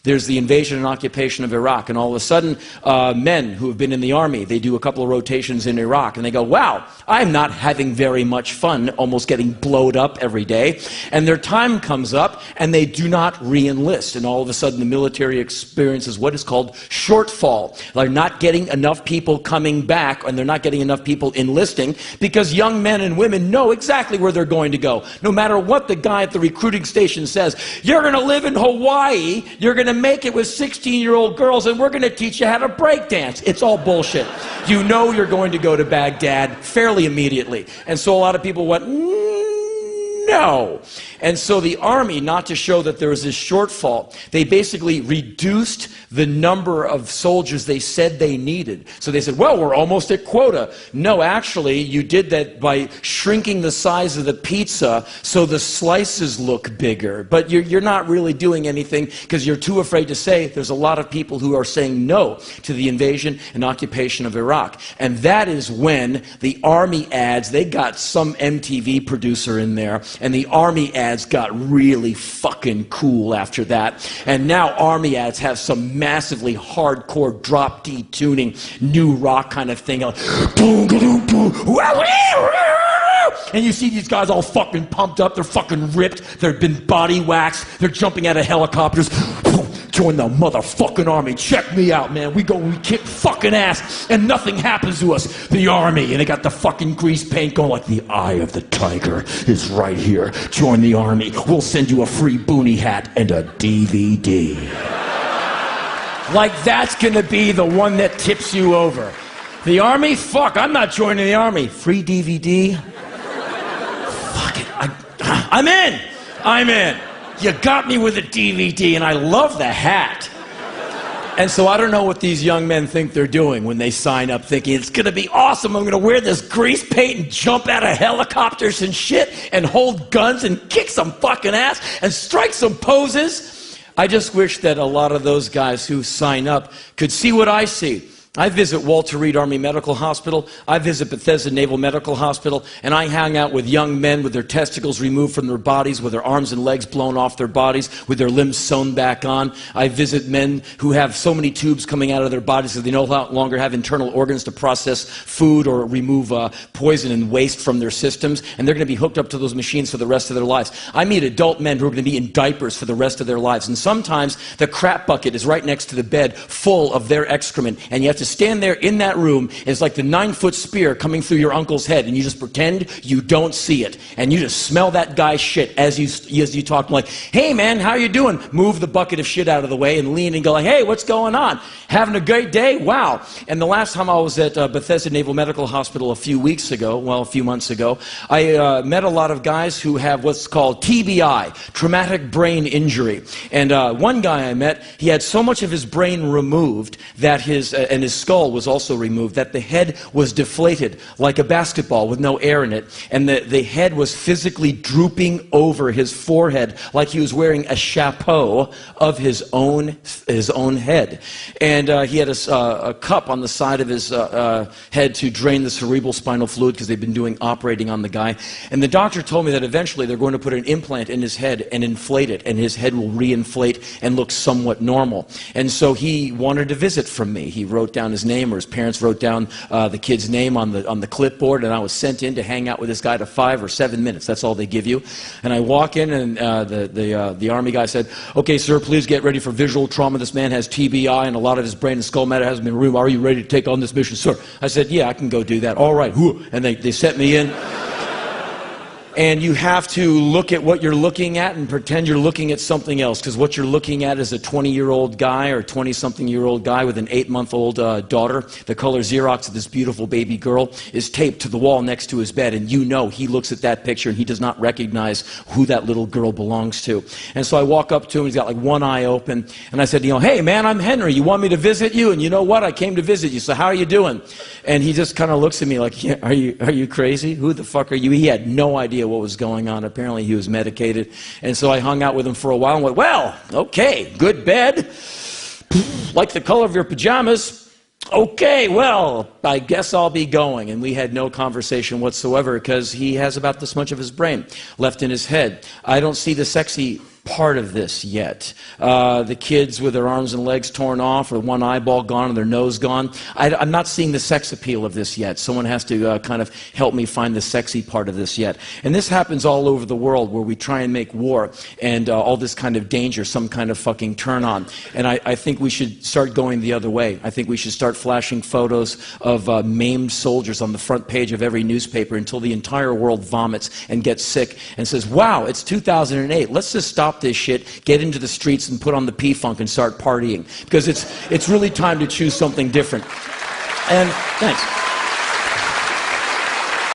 there's the invasion and occupation of Iraq, and all of a sudden, men who have been in the army, they do a couple of rotations in Iraq, and they go, wow, I'm not having very much fun, almost getting blowed up every day, and their time comes up, and they do not re-enlist, and all of a sudden the military experiences what is called shortfall. They're not getting enough people coming back, and they're not getting enough people enlisting, because young men and women know exactly where they're going to go. No matter what the guy at the recruiting station says, you're going to live in Hawaii, you're going to make it with 16-year-old girls, and we're going to teach you how to break dance. It's all bullshit. You know you're going to go to Baghdad fairly immediately. And so a lot of people went, no. And so the army, not to show that there was this shortfall, they basically reduced the number of soldiers they said they needed. So they said, well, we're almost at quota. No, actually, you did that by shrinking the size of the pizza so the slices look bigger. But you're not really doing anything because you're too afraid to say there's a lot of people who are saying no to the invasion and occupation of Iraq. And that is when the army ads, they got some MTV producer in there, and the army ads got really fucking cool after that. And now army ads have some massively hardcore drop D tuning, new rock kind of thing. And you see these guys all fucking pumped up, they're fucking ripped, they've been body waxed, they're jumping out of helicopters. Join the motherfucking army. Check me out, man. We kick fucking ass, and nothing happens to us. The army, and they got the fucking grease paint going like the eye of the tiger is right here. Join the army. We'll send you a free boonie hat and a DVD. Like that's gonna be the one that tips you over. The army? Fuck, I'm not joining the army. Free DVD? Fuck it. I'm in. I'm in. You got me with a DVD, and I love the hat. And so I don't know what these young men think they're doing when they sign up thinking, it's going to be awesome, I'm going to wear this grease paint and jump out of helicopters and shit and hold guns and kick some fucking ass and strike some poses. I just wish that a lot of those guys who sign up could see what I see. I visit Walter Reed Army Medical Hospital, I visit Bethesda Naval Medical Hospital, and I hang out with young men with their testicles removed from their bodies, with their arms and legs blown off their bodies, with their limbs sewn back on. I visit men who have so many tubes coming out of their bodies that they no longer have internal organs to process food or remove poison and waste from their systems, and they're going to be hooked up to those machines for the rest of their lives. I meet adult men who are going to be in diapers for the rest of their lives, and sometimes the crap bucket is right next to the bed full of their excrement, and you have to stand there in that room. It's like the 9-foot spear coming through your uncle's head, and you just pretend you don't see it, and you just smell that guy's shit as you talk, like, hey man, how you doing? Move the bucket of shit out of the way and lean and go like, hey, what's going on? Having a great day? Wow. And the last time I was at Bethesda Naval Medical Hospital a few months ago, I met a lot of guys who have what's called TBI, traumatic brain injury. And one guy I met, he had so much of his brain removed that his skull was also removed, that the head was deflated like a basketball with no air in it, and the head was physically drooping over his forehead like he was wearing a chapeau of his own head. And he had a cup on the side of his head to drain the cerebral spinal fluid because they've been operating on the guy. And the doctor told me that eventually they're going to put an implant in his head and inflate it, and his head will reinflate and look somewhat normal. And so he wanted a visit from me. He wrote down his name, or his parents wrote down the kid's name on the clipboard, and I was sent in to hang out with this guy to 5 or 7 minutes. That's all they give you. And I walk in, and the army guy said, okay, sir, please get ready for visual trauma. This man has TBI, and a lot of his brain and skull matter hasn't been removed. Are you ready to take on this mission, sir? I said, yeah, I can go do that. All right. And they sent me in. And you have to look at what you're looking at and pretend you're looking at something else, because what you're looking at is a 20-year-old guy or 20-something-year-old guy with an 8-month-old daughter. The color Xerox of this beautiful baby girl is taped to the wall next to his bed, and you know he looks at that picture and he does not recognize who that little girl belongs to. And so I walk up to him, he's got like one eye open, and I said, hey man, I'm Henry, you want me to visit you? And you know what, I came to visit you, so how are you doing? And he just kind of looks at me like, yeah, are you crazy? Who the fuck are you? He had no idea what was going on. Apparently he was medicated. And so I hung out with him for a while and went, well, okay, good bed. Like the color of your pajamas. Okay, well, I guess I'll be going. And we had no conversation whatsoever because he has about this much of his brain left in his head. I don't see the sexy part of this yet. The kids with their arms and legs torn off, or one eyeball gone, and their nose gone. I'm not seeing the sex appeal of this yet. Someone has to kind of help me find the sexy part of this yet. And this happens all over the world, where we try and make war and all this kind of danger some kind of fucking turn on. And I think we should start going the other way. I think we should start flashing photos of maimed soldiers on the front page of every newspaper until the entire world vomits and gets sick and says, wow, it's 2008. Let's just stop this shit, get into the streets and put on the P-Funk and start partying. Because it's really time to choose something different. And thanks.